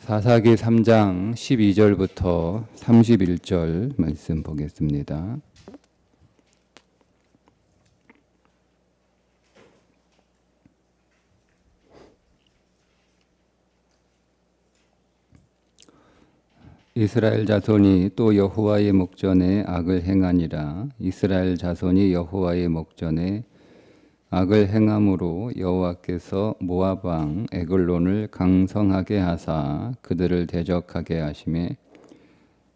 사사기 3장 12절부터 31절 말씀 보겠습니다. 이스라엘 자손이 또 여호와의 목전에 악을 행하니라. 이스라엘 자손이 여호와의 목전에 악을 행함으로 여호와께서 모압 왕 에글론을 강성하게 하사 그들을 대적하게 하시매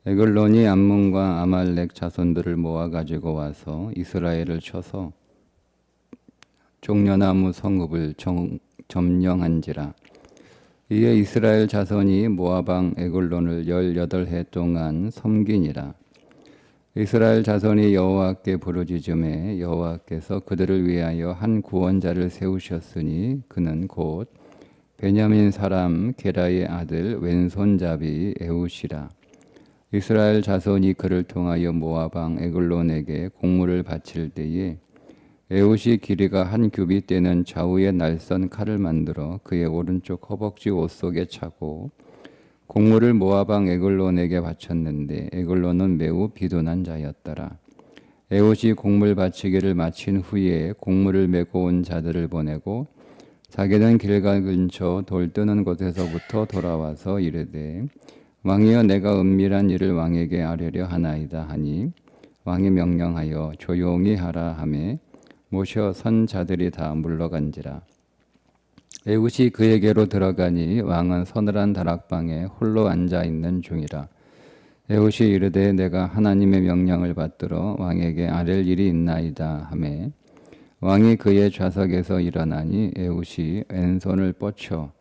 에글론이 암몬과 아말렉 자손들을 모아 가지고 와서 이스라엘을 쳐서 종려나무 성읍을 점령한지라. 이에 이스라엘 자손이 모압 왕 에글론을 18해 동안 섬기니라. 이스라엘 자손이 여호와께 부르짖음에 여호와께서 그들을 위하여 한 구원자를 세우셨으니 그는 곧 베냐민 사람 게라의 아들 왼손잡이 에훗이라. 이스라엘 자손이 그를 통하여 모압 왕 에글론에게 공물을 바칠 때에 에훗이 길이가 한 규빗 되는 좌우에 날선 칼을 만들어 그의 오른쪽 허벅지 옷 속에 차고 공물을 모압 왕 에글론에게 바쳤는데 에글론은 매우 비둔한 자였더라. 에훗이 공물 바치기를 마친 후에 공물을 메고 온 자들을 보내고 자기는 길갈 근처 돌 뜨는 곳에서부터 돌아와서 이르되 왕이여 내가 은밀한 일을 왕에게 아뢰려 하나이다 하니 왕이 명령하여 조용히 하라 하매 모셔 선 자들이 다 물러간지라. 에훗이 그에게로 들어가니 왕은 서늘한 다락방에 홀로 앉아 있는 중이라. 에훗이 이르되 내가 하나님의 명령을 받들어 왕에게 아랠 일이 있나이다 하매 왕이 그의 좌석에서 일어나니 에훗이 왼손을 뻗쳐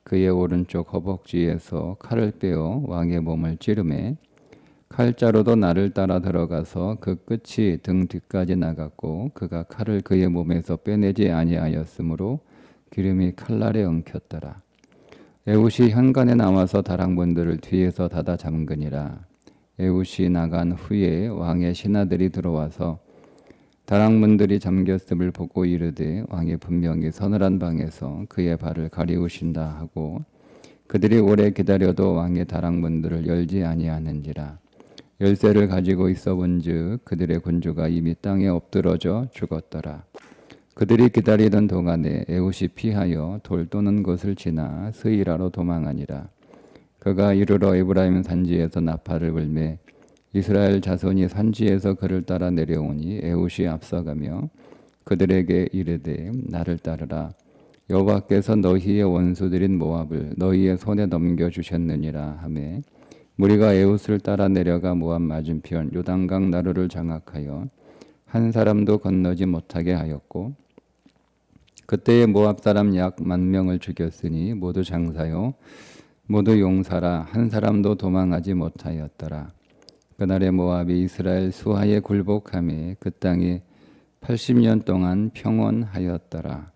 그의 오른쪽 허벅지에서 칼을 빼어 왕의 몸을 찌르매 칼자루도 나를 따라 들어가서 그 끝이 등 뒤까지 나갔고 그가 칼을 그의 몸에서 빼내지 아니하였으므로 기름이 칼날에 엉켰더라. 에훗이 현관에 나와서 다락문들을 뒤에서 닫아 잠그니라. 에훗이 나간 후에 왕의 신하들이 들어와서 다락문들이 잠겼음을 보고 이르되 왕이 분명히 서늘한 방에서 그의 발을 가리우신다 하고 그들이 오래 기다려도 왕의 다락문들을 열지 아니하는지라. 열쇠를 가지고 있어 본즉 그들의 군주가 이미 땅에 엎드러져 죽었더라. 그들이 기다리던 동안에 에훗이 피하여 돌 떠는 곳을 지나 스이라로 도망하니라. 그가 이르러 에브라임 산지에서 나팔을 불매 이스라엘 자손이 산지에서 그를 따라 내려오니 에훗이 앞서가며 그들에게 이르되 나를 따르라. 여호와께서 너희의 원수들인 모압을 너희의 손에 넘겨주셨느니라 하매 무리가 에훗을 따라 내려가 모압 맞은편 요단강 나루를 장악하여 한 사람도 건너지 못하게 하였고 그때에 모압 사람 약 10,000명을 죽였으니 모두 장사요 모두 용사라 한 사람도 도망하지 못하였더라. 그날에 모압이 이스라엘 수하에 굴복하며 그 땅이 80년 동안 평온하였더라.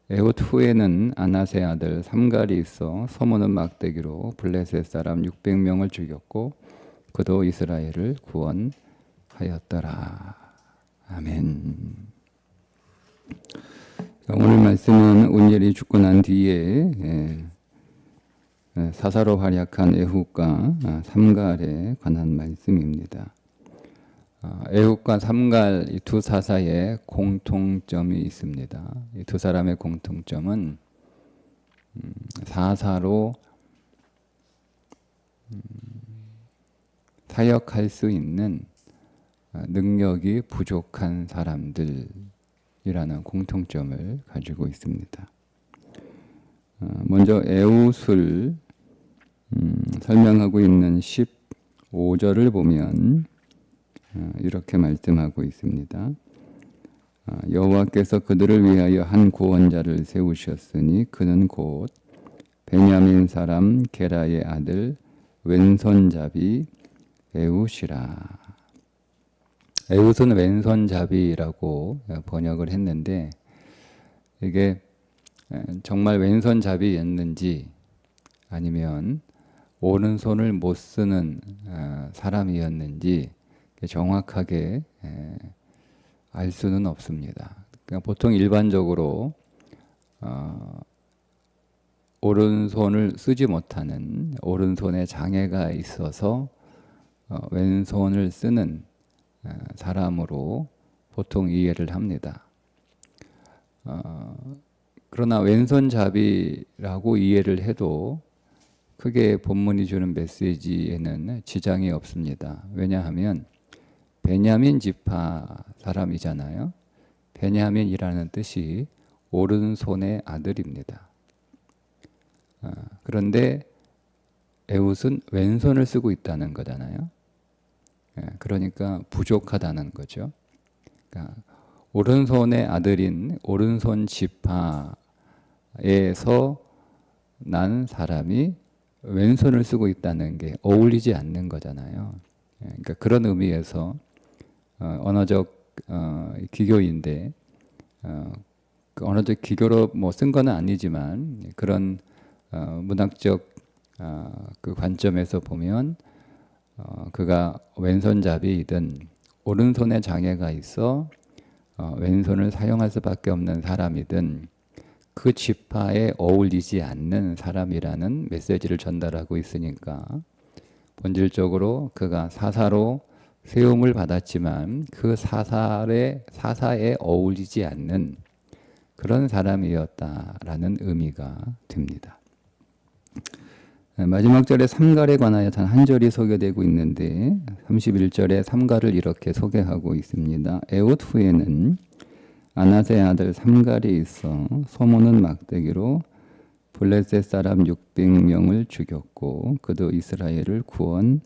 에훗 후에는 아낫의 아들 삼갈이 있어 소문은 막대기로 블레셋 사람 600명을 죽였고 그도 이스라엘을 구원하였더라. 아멘. 오늘 말씀은 온젤이 죽고 난 뒤에 사사로 활약한 에훗과 삼갈에 관한 말씀입니다. 에훗과 삼갈 이 두 사사에 공통점이 있습니다. 이 두 사람의 공통점은 사사로 사역할 수 있는 능력이 부족한 사람들이라는 공통점을 가지고 있습니다. 먼저 에훗을 설명하고 있는 15절을 보면 이렇게 말씀하고 있습니다. 여호와께서 그들을 위하여 한 구원자를 세우셨으니 그는 곧 베냐민 사람 게라의 아들 왼손잡이 에훗이라. 에훗은 왼손잡이라고 번역을 했는데 이게 정말 왼손잡이였는지 아니면 오른손을 못 쓰는 사람이었는지 정확하게 알 수는 없습니다. 그러니까 보통 일반적으로 오른손을 쓰지 못하는, 오른손에 장애가 있어서 왼손을 쓰는 사람으로 보통 이해를 합니다. 그러나 왼손잡이라고 이해를 해도 크게 본문이 주는 메시지에는 지장이 없습니다. 왜냐하면 베냐민 지파 사람이잖아요. 베냐민이라는 뜻이 오른손의 아들입니다. 그런데 에훗은 왼손을 쓰고 있다는 거잖아요. 그러니까 부족하다는 거죠. 그러니까 오른손의 아들인 오른손 지파에서 난 사람이 왼손을 쓰고 있다는 게 어울리지 않는 거잖아요. 그러니까 그런 의미에서 언어적 기교인데 그 언어적 기교로 뭐 쓴 거는 아니지만 그런 문학적 그 관점에서 보면 그가 왼손잡이이든 오른손에 장애가 있어 왼손을 사용할 수밖에 없는 사람이든 그 지파에 어울리지 않는 사람이라는 메시지를 전달하고 있으니까 본질적으로 그가 사사로 세움을 받았지만 그 사사에 어울리지 않는 그런 사람이었다라는 의미가 됩니다. 마지막 절에 삼갈에 관하여 단 한 절이 소개되고 있는데 31절에 삼갈을 이렇게 소개하고 있습니다. 에훗 후에는 아낫의 아들 삼갈이 있어 소모는 막대기로 블레셋 사람 600명을 죽였고 그도 이스라엘을 구원하였더라.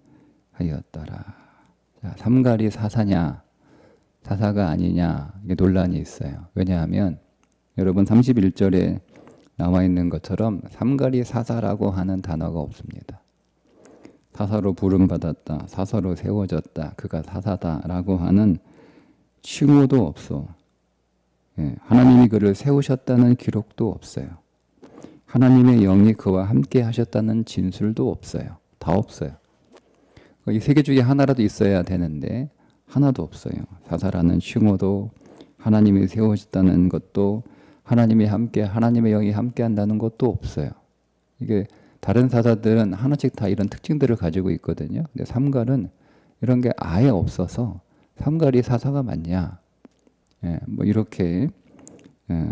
자, 삼갈이 사사냐 사사가 아니냐 이게 논란이 있어요. 왜냐하면 여러분 31절에 나와 있는 것처럼 삼갈이 사사라고 하는 단어가 없습니다. 사사로 부름받았다, 사사로 세워졌다, 그가 사사다라고 하는 칭호도 없어. 하나님이 그를 세우셨다는 기록도 없어요. 하나님의 영이 그와 함께 하셨다는 진술도 없어요. 다 없어요. 이 세 개 중에 하나라도 있어야 되는데 하나도 없어요. 사사라는 칭호도 하나님이 세우셨다는 것도 하나님의 영이 함께 한다는 것도 없어요. 이게 다른 사사들은 하나씩 다 이런 특징들을 가지고 있거든요. 근데 삼갈은 이런 게 아예 없어서 삼갈이 사사가 맞냐? 뭐 이렇게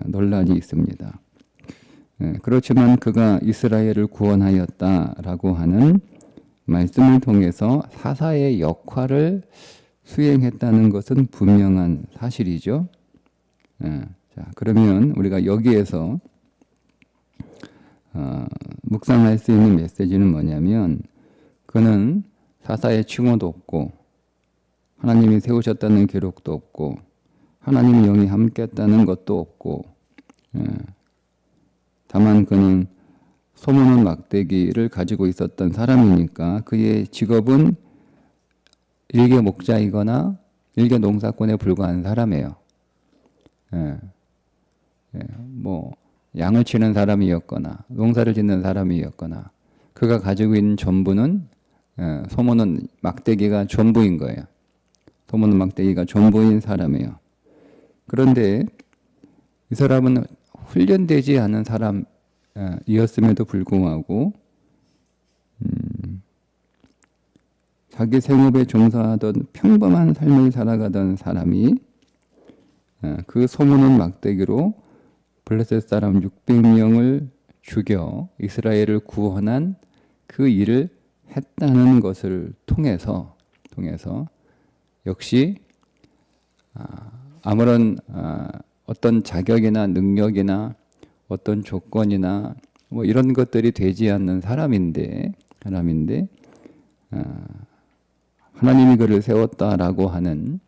논란이 있습니다. 그렇지만 그가 이스라엘을 구원하였다라고 하는 말씀을 통해서 사사의 역할을 수행했다는 것은 분명한 사실이죠. 자, 그러면 우리가 여기에서 묵상할 수 있는 메시지는 뭐냐면 그는 사사의 칭호도 없고 하나님이 세우셨다는 기록도 없고 하나님의 영이 함께했다는 것도 없고 다만 그는 소모는 막대기를 가지고 있었던 사람이니까 그의 직업은 일개 목자이거나 일개 농사꾼에 불과한 사람이에요. 뭐 양을 치는 사람이었거나 농사를 짓는 사람이었거나 그가 가지고 있는 전부는 소모는 막대기가 전부인 거예요. 소모는 막대기가 전부인 사람이에요. 그런데 이 사람은 훈련되지 않은 사람이었음에도 불구하고 자기 생업에 종사하던 평범한 삶을 살아가던 사람이 그 소모는 막대기로 블레셋 사람 600명을 죽여 이스라엘을 구원한 그 일을 했다는 것을 통해서 역시 아무런 어떤 자격이나 능력이나 어떤 조건이나 뭐 이런 것들이 되지 않는 사람인데 하나님이 그를 세웠다라고 하는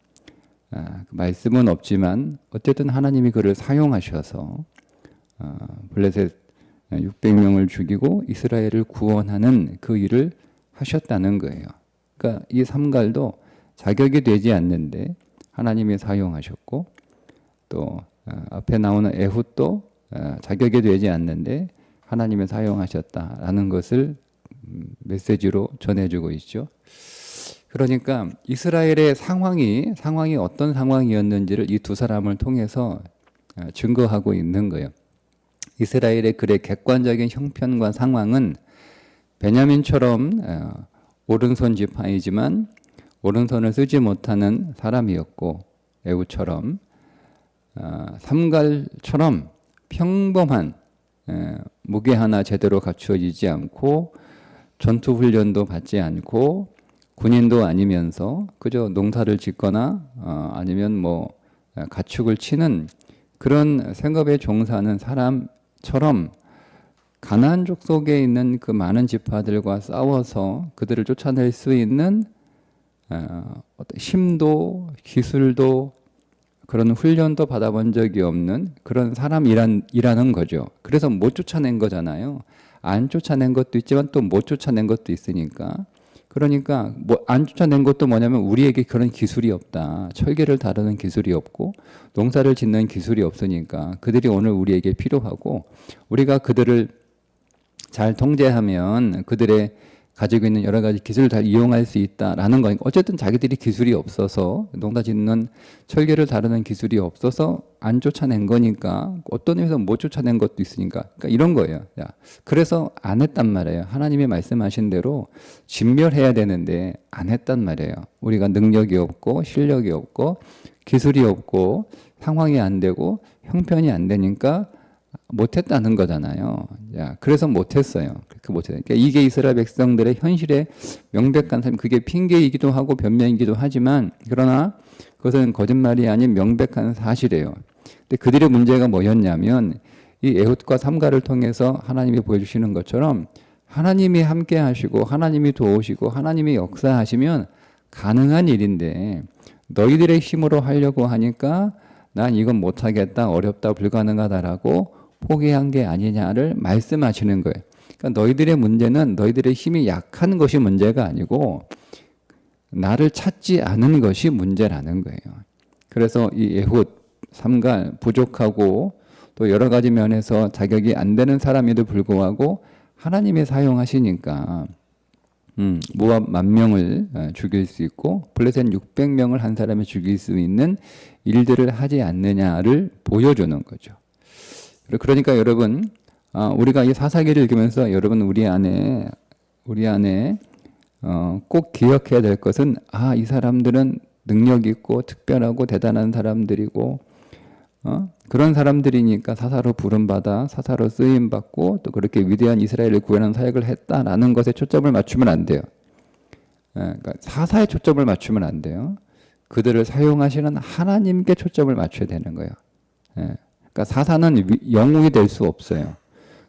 말씀은 없지만 어쨌든 하나님이 그를 사용하셔서 블레셋 600명을 죽이고 이스라엘을 구원하는 그 일을 하셨다는 거예요. 그러니까 이 삼갈도 자격이 되지 않는데 하나님이 사용하셨고 또 앞에 나오는 에훗도 자격이 되지 않는데 하나님이 사용하셨다라는 것을 메시지로 전해주고 있죠. 그러니까 이스라엘의 상황이 어떤 상황이었는지를 이 두 사람을 통해서 증거하고 있는 거예요. 이스라엘의 그의 객관적인 형편과 상황은 베냐민처럼 오른손 지파이지만 오른손을 쓰지 못하는 사람이었고, 에후처럼 삼갈처럼 평범한, 무게 하나 제대로 갖추어지지 않고 전투 훈련도 받지 않고 군인도 아니면서 그저 농사를 짓거나 아니면 뭐 가축을 치는 그런 생업에 종사하는 사람처럼 가나안족 속에 있는 그 많은 지파들과 싸워서 그들을 쫓아낼 수 있는 어떤 힘도 기술도 그런 훈련도 받아본 적이 없는 그런 사람이라는 거죠. 그래서 못 쫓아낸 거잖아요. 안 쫓아낸 것도 있지만 또 못 쫓아낸 것도 있으니까. 그러니까 뭐 안 쫓아낸 것도 뭐냐면 우리에게 그런 기술이 없다. 철계를 다루는 기술이 없고 농사를 짓는 기술이 없으니까 그들이 오늘 우리에게 필요하고, 우리가 그들을 잘 통제하면 그들의 가지고 있는 여러 가지 기술을 잘 이용할 수 있다라는 거니까. 어쨌든 자기들이 기술이 없어서, 농사 짓는 철계를 다루는 기술이 없어서 안 쫓아낸 거니까, 어떤 의미에서 못 쫓아낸 것도 있으니까. 그러니까 이런 거예요. 그래서 안 했단 말이에요. 하나님이 말씀하신 대로 진멸해야 되는데 안 했단 말이에요. 우리가 능력이 없고 실력이 없고 기술이 없고 상황이 안 되고 형편이 안 되니까 못했다는 거잖아요. 그래서 못했어요. 그렇게 못했어요. 그러니까 이게 이스라엘 백성들의 현실의 명백한 삶, 그게 핑계이기도 하고 변명이기도 하지만, 그러나 그것은 거짓말이 아닌 명백한 사실이에요. 근데 그들의 문제가 뭐였냐면, 이 에훗과 삼가를 통해서 하나님이 보여주시는 것처럼 하나님이 함께 하시고 하나님이 도우시고 하나님이 역사하시면 가능한 일인데, 너희들의 힘으로 하려고 하니까 난 이건 못하겠다, 어렵다, 불가능하다라고 포기한 게 아니냐를 말씀하시는 거예요. 그러니까 너희들의 문제는 너희들의 힘이 약한 것이 문제가 아니고 나를 찾지 않은 것이 문제라는 거예요. 그래서 이 에훗, 삼갈, 부족하고 또 여러 가지 면에서 자격이 안 되는 사람에도 불구하고 하나님이 사용하시니까 모압 10,000명을 죽일 수 있고 블레셋 600명을 한 사람이 죽일 수 있는 일들을 하지 않느냐를 보여주는 거죠. 그러니까 여러분, 우리가 이 사사기를 읽으면서 여러분 우리 안에 꼭 기억해야 될 것은, 이 사람들은 능력 있고 특별하고 대단한 사람들이고 그런 사람들이니까 사사로 부름받아 사사로 쓰임받고 또 그렇게 위대한 이스라엘을 구원하는 사역을 했다라는 것에 초점을 맞추면 안 돼요. 그러니까 사사에 초점을 맞추면 안 돼요. 그들을 사용하시는 하나님께 초점을 맞춰야 되는 거예요. 그러니까 사사는 영웅이 될 수 없어요.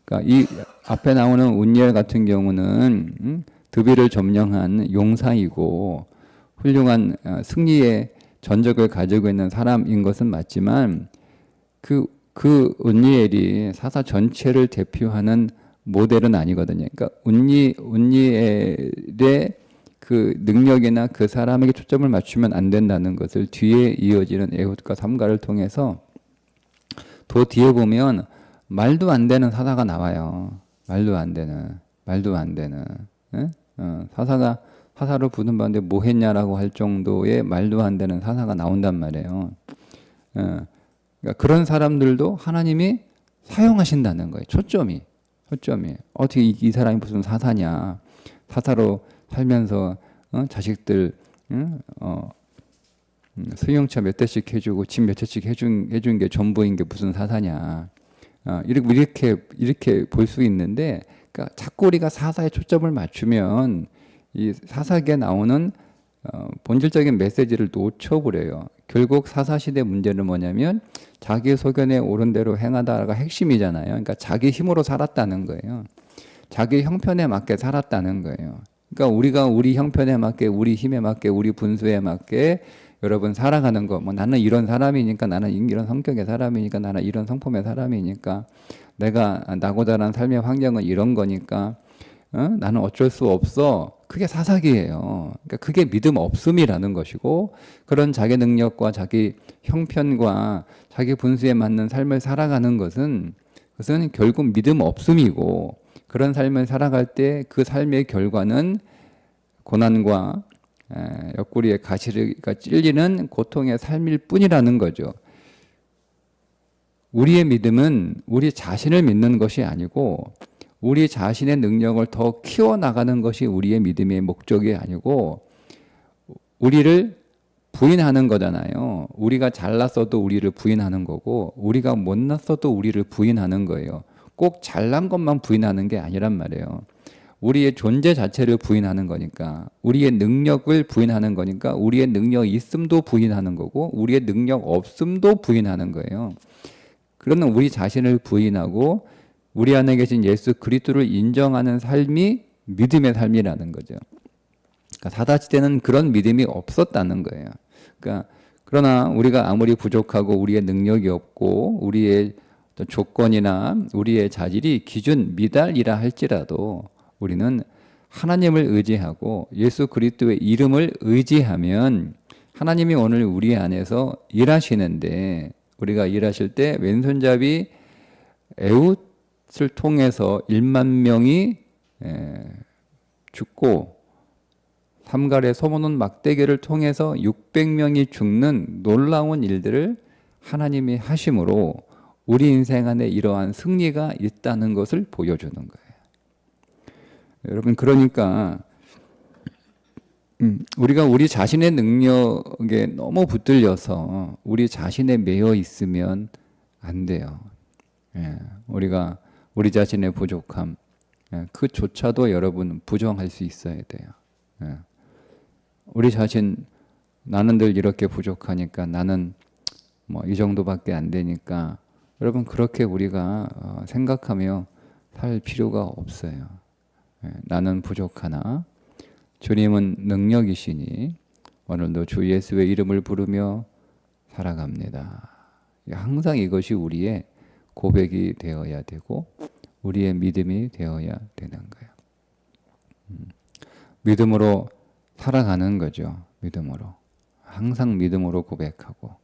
그러니까 이 앞에 나오는 운니엘 같은 경우는 드비를 점령한 용사이고 훌륭한 승리의 전적을 가지고 있는 사람인 것은 맞지만, 그 운니엘이 사사 전체를 대표하는 모델은 아니거든요. 그러니까 운니엘의 그 능력이나 그 사람에게 초점을 맞추면 안 된다는 것을 뒤에 이어지는 에훗과 삼가를 통해서, 더 뒤에 보면 말도 안 되는 사사가 나와요. 말도 안 되는. 사사로 부름받는데 뭐 했냐라고 할 정도의 말도 안 되는 사사가 나온단 말이에요. 그러니까 그런 사람들도 하나님이 사용하신다는 거예요. 초점이. 어떻게 이 사람이 무슨 사사냐. 사사로 살면서 자식들 수용차 몇 대씩 해주고 집 몇 대씩 해준 게 전부인 게 무슨 사사냐. 이렇게 볼 수 있는데, 그러니까 자꾸 우리가 사사에 초점을 맞추면 이 사사기에 나오는 본질적인 메시지를 놓쳐버려요. 결국 사사시대 문제는 뭐냐면 자기 소견에 옳은 대로 행하다가 핵심이잖아요. 그러니까 자기 힘으로 살았다는 거예요. 자기 형편에 맞게 살았다는 거예요. 그러니까 우리가 우리 형편에 맞게, 우리 힘에 맞게, 우리 분수에 맞게 여러분 살아가는 거, 뭐 나는 이런 사람이니까, 나는 이런 성격의 사람이니까, 나는 이런 성품의 사람이니까, 내가 나고 자란 삶의 환경은 이런 거니까 나는 어쩔 수 없어. 그게 사사기예요. 그러니까 그게 믿음 없음이라는 것이고, 그런 자기 능력과 자기 형편과 자기 분수에 맞는 삶을 살아가는 것은 결국 믿음 없음이고, 그런 삶을 살아갈 때 그 삶의 결과는 고난과 옆구리에 가시가 찔리는 고통의 삶일 뿐이라는 거죠. 우리의 믿음은 우리 자신을 믿는 것이 아니고 우리 자신의 능력을 더 키워나가는 것이 우리의 믿음의 목적이 아니고 우리를 부인하는 거잖아요. 우리가 잘났어도 우리를 부인하는 거고 우리가 못났어도 우리를 부인하는 거예요. 꼭 잘난 것만 부인하는 게 아니란 말이에요. 우리의 존재 자체를 부인하는 거니까, 우리의 능력을 부인하는 거니까 우리의 능력 있음도 부인하는 거고 우리의 능력 없음도 부인하는 거예요. 그러면 우리 자신을 부인하고 우리 안에 계신 예수 그리스도를 인정하는 삶이 믿음의 삶이라는 거죠. 그러니까 사다시 때는 그런 믿음이 없었다는 거예요. 그러니까 그러나 우리가 아무리 부족하고 우리의 능력이 없고 우리의 조건이나 우리의 자질이 기준 미달이라 할지라도 우리는 하나님을 의지하고 예수 그리스도의 이름을 의지하면 하나님이 오늘 우리 안에서 일하시는데, 우리가 일하실 때 왼손잡이 에훗을 통해서 1만 명이 죽고 삼갈의 소모는 막대기를 통해서 600명이 죽는 놀라운 일들을 하나님이 하심으로 우리 인생 안에 이러한 승리가 있다는 것을 보여주는 거예요. 여러분, 그러니까 우리가 우리 자신의 능력에 너무 붙들려서 우리 자신에 매여 있으면 안 돼요. 우리가 우리 자신의 부족함, 그조차도 여러분 부정할 수 있어야 돼요. 우리 자신, 나는 늘 이렇게 부족하니까, 나는 뭐 이 정도밖에 안 되니까, 여러분 그렇게 우리가 생각하며 살 필요가 없어요. 나는 부족하나 주님은 능력이시니 오늘도 주 예수의 이름을 부르며 살아갑니다. 항상 이것이 우리의 고백이 되어야 되고 우리의 믿음이 되어야 되는 거예요. 믿음으로 살아가는 거죠. 믿음으로. 항상 믿음으로 고백하고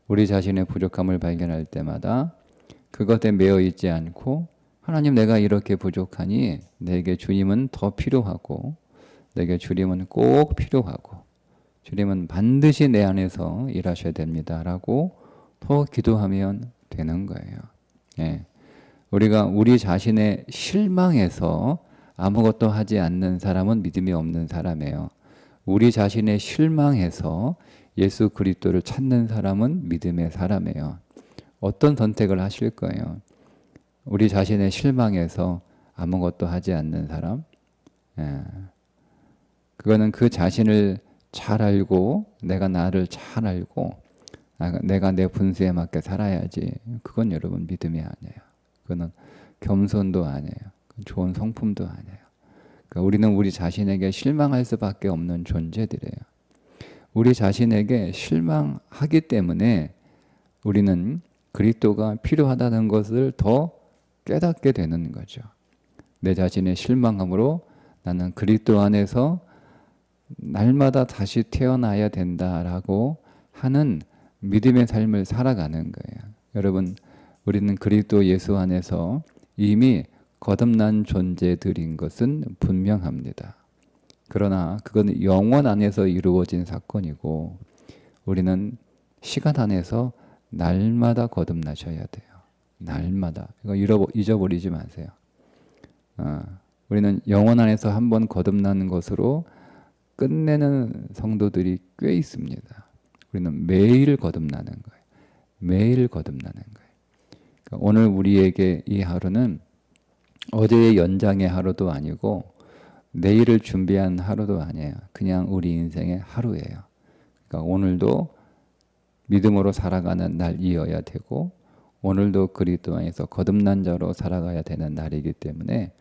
우리 자신의 부족함을 발견할 때마다 그것에 매여 있지 않고, 하나님, 내가 이렇게 부족하니 내게 주님은 더 필요하고 내게 주님은 꼭 필요하고 주님은 반드시 내 안에서 일하셔야 됩니다 라고 더 기도하면 되는 거예요. 우리가 우리 자신의 실망해서 아무것도 하지 않는 사람은 믿음이 없는 사람이에요. 우리 자신의 실망해서 예수 그리스도를 찾는 사람은 믿음의 사람이에요. 어떤 선택을 하실 거예요? 우리 자신의 실망해서 아무것도 하지 않는 사람? 그거는 그 자신을 잘 알고 내가 나를 잘 알고 내가 내 분수에 맞게 살아야지. 그건 여러분 믿음이 아니에요. 그거는 겸손도 아니에요. 좋은 성품도 아니에요. 그러니까 우리는 우리 자신에게 실망할 수밖에 없는 존재들이에요. 우리 자신에게 실망하기 때문에 우리는 그리스도가 필요하다는 것을 더 깨닫게 되는 거죠. 내 자신의 실망함으로 나는 그리스도 안에서 날마다 다시 태어나야 된다라고 하는 믿음의 삶을 살아가는 거예요. 여러분, 우리는 그리스도 예수 안에서 이미 거듭난 존재들인 것은 분명합니다. 그러나 그건 영원 안에서 이루어진 사건이고 우리는 시간 안에서 날마다 거듭나셔야 돼요. 날마다. 이거 잊어버리지 마세요. 우리는 영원 안에서 한번 거듭나는 것으로 끝내는 성도들이 꽤 있습니다. 우리는 매일 거듭나는 거예요. 매일 거듭나는 거예요. 그러니까 오늘 우리에게 이 하루는 어제의 연장의 하루도 아니고 내일을 준비한 하루도 아니에요. 그냥 우리 인생의 하루예요. 그러니까 오늘도 믿음으로 살아가는 날이어야 되고 오늘도 그리스도 안에서 거듭난 자로 살아가야 되는 날이기 때문에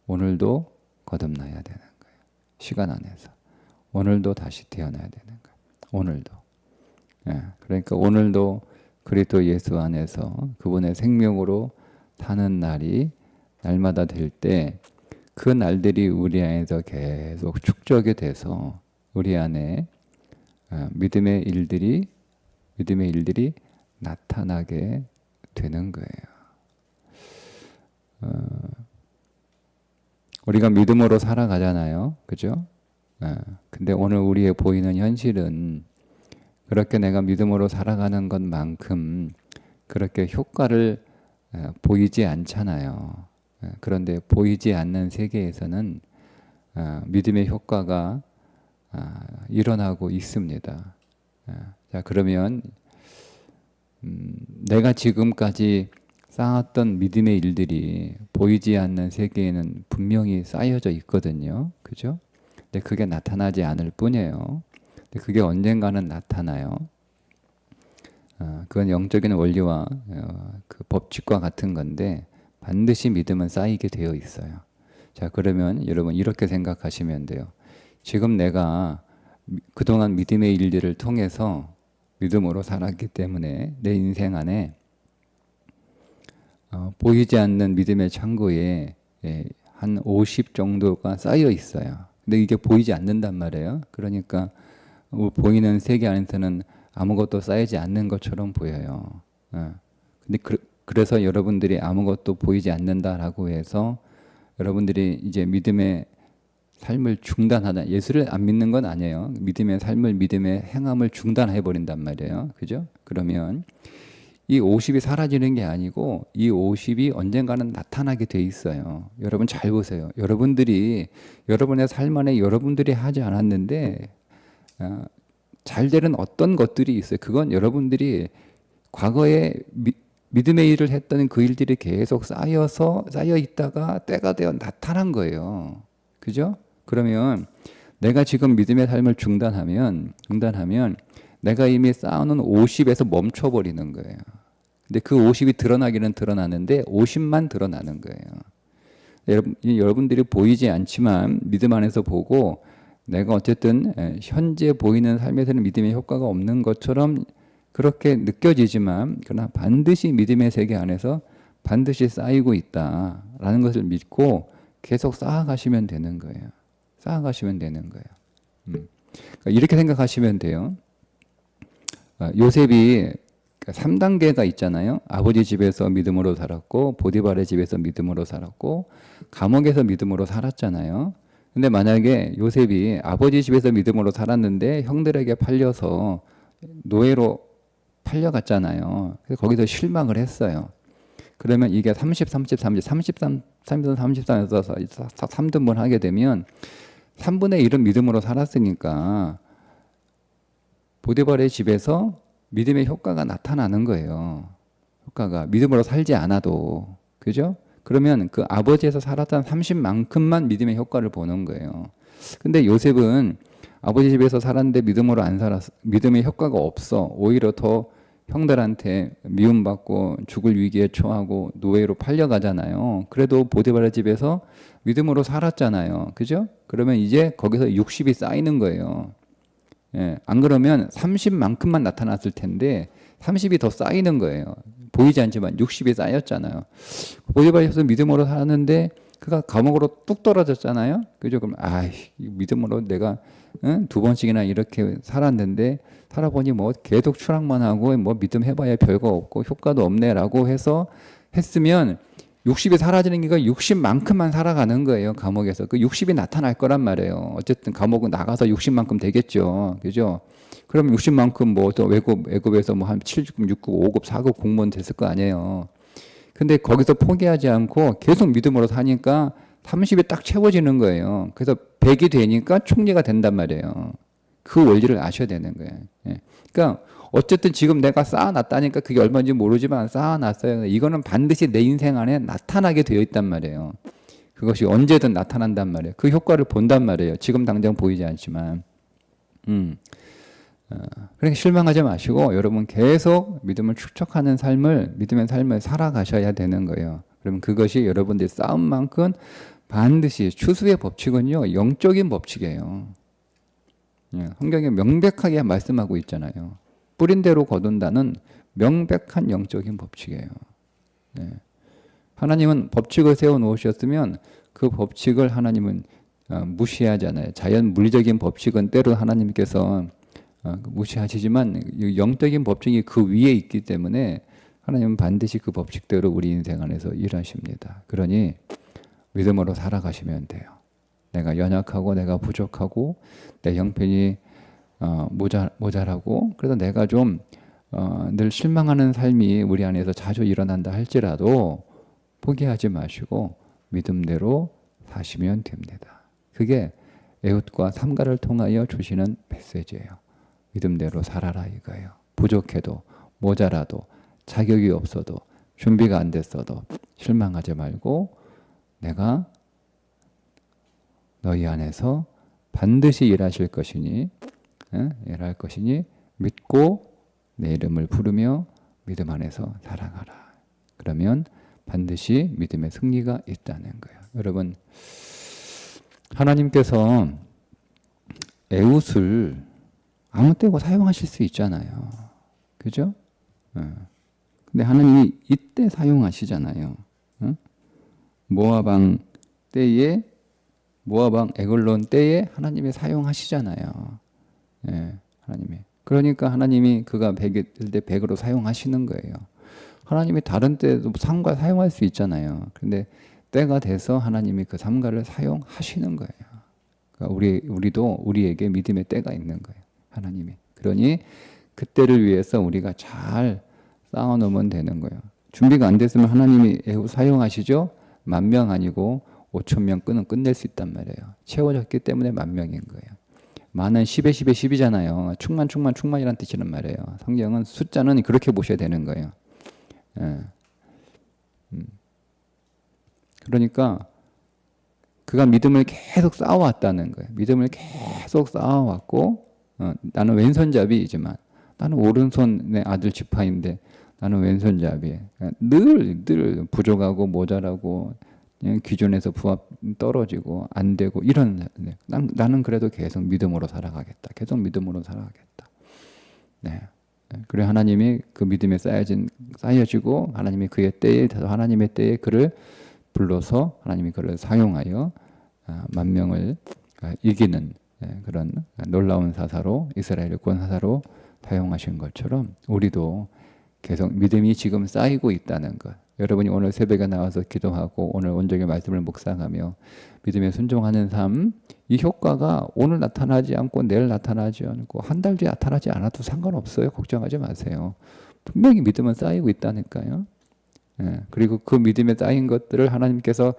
오늘도 거듭나야 되는 거예요. 시간 안에서. 오늘도 다시 태어나야 되는 거예요. 오늘도. 그러니까 오늘도 그리스도 예수 안에서 그분의 생명으로 사는 날이 날마다 될 때 그 날들이 우리 안에서 계속 축적이 돼서 우리 안에 믿음의 일들이 나타나게 되는 거예요. 우리가 믿음으로 살아가잖아요. 그죠? 근데 오늘 우리의 보이는 현실은 그렇게 내가 믿음으로 살아가는 것만큼 그렇게 효과를 보이지 않잖아요. 그런데 보이지 않는 세계에서는 믿음의 효과가 일어나고 있습니다. 자, 그러면 내가 지금까지 쌓았던 믿음의 일들이 보이지 않는 세계에는 분명히 쌓여져 있거든요. 그죠? 근데 그게 나타나지 않을 뿐이에요. 근데 그게 언젠가는 나타나요. 그건 영적인 원리와 그 법칙과 같은 건데 반드시 믿음은 쌓이게 되어 있어요. 자, 그러면 여러분 이렇게 생각하시면 돼요. 지금 내가 그동안 믿음의 일들을 통해서 믿음으로 살았기 때문에 내 인생 안에 보이지 않는 믿음의 창고에 한 50 정도가 쌓여 있어요. 근데 이게 보이지 않는단 말이에요. 그러니까 보이는 세계 안에서는 아무것도 쌓이지 않는 것처럼 보여요. 근데 그래서 여러분들이 아무것도 보이지 않는다라고 해서 여러분들이 이제 믿음의 삶을 중단하다. 예수를 안 믿는 건 아니에요. 믿음의 삶을, 믿음의 행함을 중단해 버린단 말이에요. 그죠? 그러면 이 50이 사라지는 게 아니고 이 50이 언젠가는 나타나게 돼 있어요. 여러분 잘 보세요. 여러분들이 여러분의 삶 안에 여러분들이 하지 않았는데 잘 되는 어떤 것들이 있어요. 그건 여러분들이 과거에 믿음의 일을 했던 그 일들이 계속 쌓여 있다가 때가 되어 나타난 거예요. 그죠? 그러면 내가 지금 믿음의 삶을 중단하면 내가 이미 쌓아놓은 50에서 멈춰버리는 거예요. 근데 그 50이 드러나기는 드러나는데 50만 드러나는 거예요. 여러분들이 보이지 않지만 믿음 안에서 보고 내가 어쨌든 현재 보이는 삶에서는 믿음의 효과가 없는 것처럼 그렇게 느껴지지만 그러나 반드시 믿음의 세계 안에서 반드시 쌓이고 있다라는 것을 믿고 계속 쌓아가시면 되는 거예요. 쌓아가시면 되는 거예요. 그러니까 이렇게 생각하시면 돼요. 요셉이 3단계가 있잖아요. 아버지 집에서 믿음으로 살았고 보디발의 집에서 믿음으로 살았고 감옥에서 믿음으로 살았잖아요. 근데 만약에 요셉이 아버지 집에서 믿음으로 살았는데 형들에게 팔려서 노예로 팔려갔잖아요. 그래서 거기서 실망을 했어요. 그러면 이게 33에서 3등분 하게 되면 3분의 1은 믿음으로 살았으니까 보디발의 집에서 믿음의 효과가 나타나는 거예요. 효과가 믿음으로 살지 않아도. 그죠? 그러면 그 아버지에서 살았던 30만큼만 믿음의 효과를 보는 거예요. 근데 요셉은 아버지 집에서 살았는데 믿음으로 안 살았어. 믿음의 효과가 없어. 오히려 더 형들한테 미움받고 죽을 위기에 처하고 노예로 팔려가잖아요. 그래도 보디발의 집에서 믿음으로 살았잖아요. 그죠? 그러면 이제 거기서 60이 쌓이는 거예요. 안 그러면 30만큼만 나타났을 텐데 30이 더 쌓이는 거예요. 보이지 않지만 60이 쌓였잖아요. 보디발에서 믿음으로 살았는데 그가 감옥으로 뚝 떨어졌잖아요. 그죠? 그럼 믿음으로 내가 2번씩이나 이렇게 살았는데 살아보니 뭐 계속 추락만 하고 뭐 믿음 해봐야 별거 없고 효과도 없네라고 해서 했으면 60이 사라지는 게 60만큼만 살아가는 거예요. 감옥에서. 그 60이 나타날 거란 말이에요. 어쨌든 감옥은 나가서 60만큼 되겠죠. 그죠? 그럼 60만큼 뭐 또 외국에서 뭐 한 7급, 6급, 5급, 4급 공무원 됐을 거 아니에요. 근데 거기서 포기하지 않고 계속 믿음으로 사니까 30이 딱 채워지는 거예요. 그래서 100이 되니까 총리가 된단 말이에요. 그 원리를 아셔야 되는 거예요. 그러니까 어쨌든 지금 내가 쌓아놨다니까 그게 얼마인지 모르지만 쌓아놨어요. 이거는 반드시 내 인생 안에 나타나게 되어 있단 말이에요. 그것이 언제든 나타난단 말이에요. 그 효과를 본단 말이에요. 지금 당장 보이지 않지만. 그러니까 실망하지 마시고 여러분 계속 믿음을 축적하는 삶을, 믿음의 삶을 살아가셔야 되는 거예요. 그러면 그것이 여러분들이 쌓은 만큼 반드시 추수의 법칙은요, 영적인 법칙이에요. 성경에 명백하게 말씀하고 있잖아요. 뿌린 대로 거둔다는 명백한 영적인 법칙이에요. 하나님은 법칙을 세워 놓으셨으면 그 법칙을 하나님은 무시하잖아요. 자연 물리적인 법칙은 때로 하나님께서 무시하시지만 영적인 법칙이 그 위에 있기 때문에 하나님은 반드시 그 법칙대로 우리 인생 안에서 일하십니다. 그러니 믿음으로 살아가시면 돼요. 내가 연약하고 내가 부족하고 내 형편이 모자라고 그래서 내가 좀 늘 실망하는 삶이 우리 안에서 자주 일어난다 할지라도 포기하지 마시고 믿음대로 사시면 됩니다. 그게 에훗과 삼가를 통하여 주시는 메시지예요. 믿음대로 살아라 이거예요. 부족해도 모자라도 자격이 없어도 준비가 안 됐어도 실망하지 말고 내가 너희 안에서 반드시 일하실 것이니 일할 것이니 믿고 내 이름을 부르며 믿음 안에서 살아가라. 그러면 반드시 믿음의 승리가 있다는 거예요. 여러분, 하나님께서 에훗을 아무 때고 사용하실 수 있잖아요. 그죠? 근데 하나님이 이때 사용하시잖아요. 모압 왕 에글론 때에 하나님이 사용하시잖아요. 하나님이. 그러니까 하나님이 그가 100일 때 100으로 사용하시는 거예요. 하나님이 다른 때도 삼가 사용할 수 있잖아요. 근데 때가 돼서 하나님이 그 삼가를 사용하시는 거예요. 그러니까 우리도 우리에게 믿음의 때가 있는 거예요. 하나님이. 그러니 그때를 위해서 우리가 잘 쌓아놓으면 되는 거예요. 준비가 안 됐으면 하나님이 에훗 사용하시죠. 10,000명 아니고 5,000명 끝낼 수 있단 말이에요. 채워졌기 때문에 10,000명인 거예요. 많은 10에 10에 10이잖아요. 충만이란 뜻이란 말이에요. 성경은 숫자는 그렇게 보셔야 되는 거예요. 그러니까 그가 믿음을 계속 쌓아왔다는 거예요. 믿음을 계속 쌓아왔고 나는 왼손잡이이지만 나는 오른손의 아들 지파인데 나는 왼손잡이. 늘 부족하고 모자라고 기준에서 부합 떨어지고 안 되고 이런 나는 그래도 계속 믿음으로 살아가겠다. 계속 믿음으로 살아가겠다. 네. 그래 하나님이 그 믿음에 쌓여지고 하나님이 그의 때에 하나님의 때에 그를 불러서 하나님이 그를 사용하여 10,000명을 이기는 그런 놀라운 사사로 이스라엘을 구원사사로 사용하신 것처럼 우리도 계속 믿음이 지금 쌓이고 있다는 것. 여러분이 오늘 새벽에 나와서 기도하고 오늘 온전히 말씀을 묵상하며 믿음에 순종하는 삶, 이 효과가 오늘 나타나지 않고 내일 나타나지 않고 한 달 뒤에 나타나지 않아도 상관없어요. 걱정하지 마세요. 분명히 믿음은 쌓이고 있다니까요. 그리고 그 믿음에 쌓인 것들을 하나님께서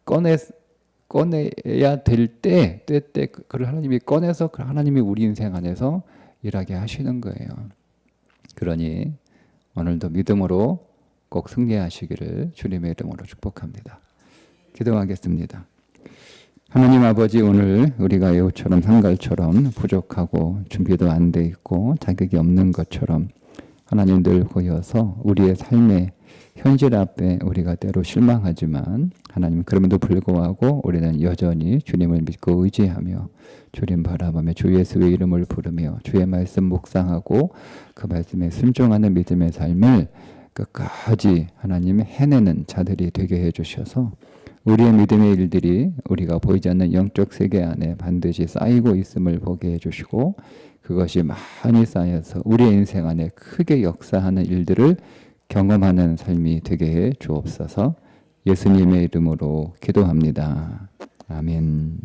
꺼내야 될 때 그걸 하나님이 꺼내서 하나님이 우리 인생 안에서 일하게 하시는 거예요. 그러니 오늘도 믿음으로 꼭 승리하시기를 주님의 이름으로 축복합니다. 기도하겠습니다. 하나님 아버지, 오늘 우리가 에훗처럼 삼갈처럼 부족하고 준비도 안 돼 있고 자격이 없는 것처럼 하나님 늘 보여서 우리의 삶의 현실 앞에 우리가 때로 실망하지만 하나님 그럼에도 불구하고 우리는 여전히 주님을 믿고 의지하며 주님 바라보며 주 예수의 이름을 부르며 주의 말씀 묵상하고 그 말씀에 순종하는 믿음의 삶을 끝까지 하나님 해내는 자들이 되게 해주셔서 우리의 믿음의 일들이 우리가 보이지 않는 영적 세계 안에 반드시 쌓이고 있음을 보게 해주시고 그것이 많이 쌓여서 우리의 인생 안에 크게 역사하는 일들을 경험하는 삶이 되게 해 주옵소서. 예수님의 이름으로 기도합니다. 아멘.